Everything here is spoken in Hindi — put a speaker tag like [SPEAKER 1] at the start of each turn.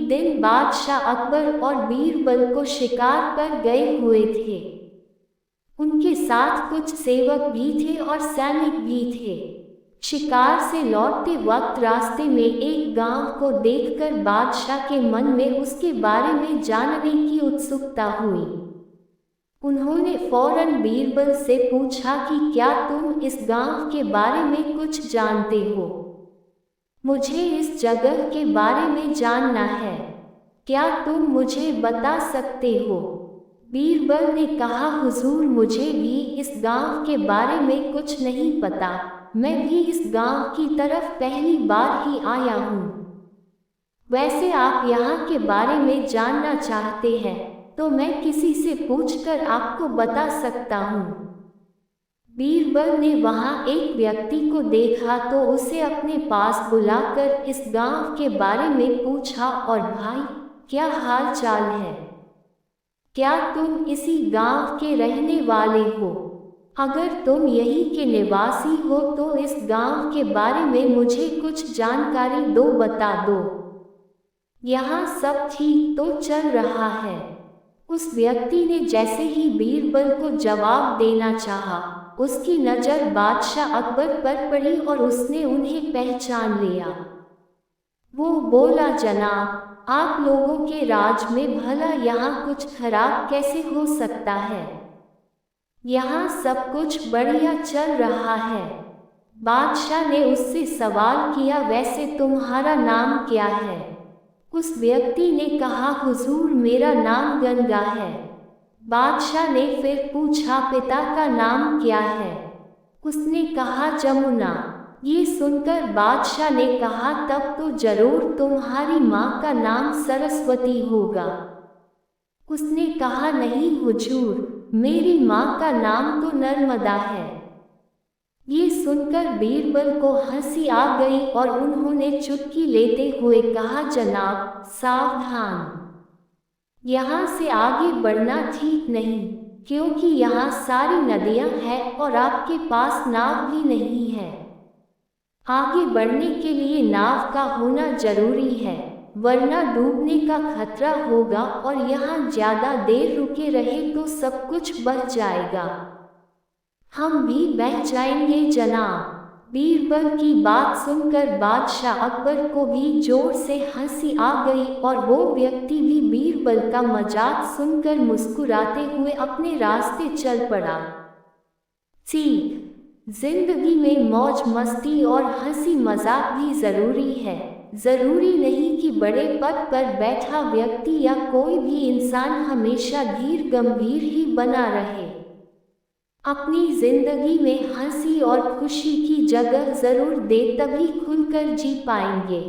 [SPEAKER 1] एक दिन बादशाह अकबर और बीरबल को शिकार पर गए हुए थे। उनके साथ कुछ सेवक भी थे और सैनिक भी थे। शिकार से लौटते वक्त रास्ते में एक गांव को देखकर बादशाह के मन में उसके बारे में जानने की उत्सुकता हुई। उन्होंने फौरन बीरबल से पूछा कि क्या तुम इस गांव के बारे में कुछ जानते हो? मुझे इस जगह के बारे में जानना है, क्या तुम मुझे बता सकते हो? बीरबल ने कहा, हुजूर, मुझे भी इस गांव के बारे में कुछ नहीं पता, मैं भी इस गांव की तरफ पहली बार ही आया हूँ। वैसे आप यहाँ के बारे में जानना चाहते हैं तो मैं किसी से पूछकर आपको बता सकता हूँ। बीरबल ने वहाँ एक व्यक्ति को देखा तो उसे अपने पास बुलाकर इस गांव के बारे में पूछा, और भाई, क्या हाल चाल है? क्या तुम इसी गांव के रहने वाले हो? अगर तुम यहीं के निवासी हो तो इस गांव के बारे में मुझे कुछ जानकारी दो, बता दो। यहाँ सब ठीक तो चल रहा है? उस व्यक्ति ने जैसे ही बीरबल को जवाब देना चाहा, उसकी नज़र बादशाह अकबर पर पड़ी और उसने उन्हें पहचान लिया। वो बोला, जनाब, आप लोगों के राज में भला यहाँ कुछ खराब कैसे हो सकता है? यहाँ सब कुछ बढ़िया चल रहा है। बादशाह ने उससे सवाल किया, वैसे तुम्हारा नाम क्या है? उस व्यक्ति ने कहा, हुजूर, मेरा नाम गंगा है। बादशाह ने फिर पूछा, पिता का नाम क्या है? उसने कहा, जमुना। ये सुनकर बादशाह ने कहा, तब तो जरूर तुम्हारी माँ का नाम सरस्वती होगा। उसने कहा, नहीं हुजूर, मेरी माँ का नाम तो नर्मदा है। ये सुनकर बीरबल को हंसी आ गई और उन्होंने चुटकी लेते हुए कहा, जनाब, सावधान, यहाँ से आगे बढ़ना ठीक नहीं, क्योंकि यहाँ सारी नदियाँ हैं और आपके पास नाव भी नहीं है। आगे बढ़ने के लिए नाव का होना जरूरी है, वरना डूबने का खतरा होगा और यहाँ ज़्यादा देर रुके रहे तो सब कुछ बह जाएगा। हम भी बह जाएंगे जनाब। बीरबल की बात सुनकर बादशाह अकबर को भी जोर से हंसी आ गई और वो व्यक्ति भी बीरबल का मजाक सुनकर मुस्कुराते हुए अपने रास्ते चल पड़ा। सीख: जिंदगी में मौज मस्ती और हंसी मजाक भी ज़रूरी है। ज़रूरी नहीं कि बड़े पद पर बैठा व्यक्ति या कोई भी इंसान हमेशा धीर गंभीर ही बना रहे। अपनी जिंदगी में हंसी और खुशी की जगह ज़रूर दे, तभी खुलकर जी पाएंगे।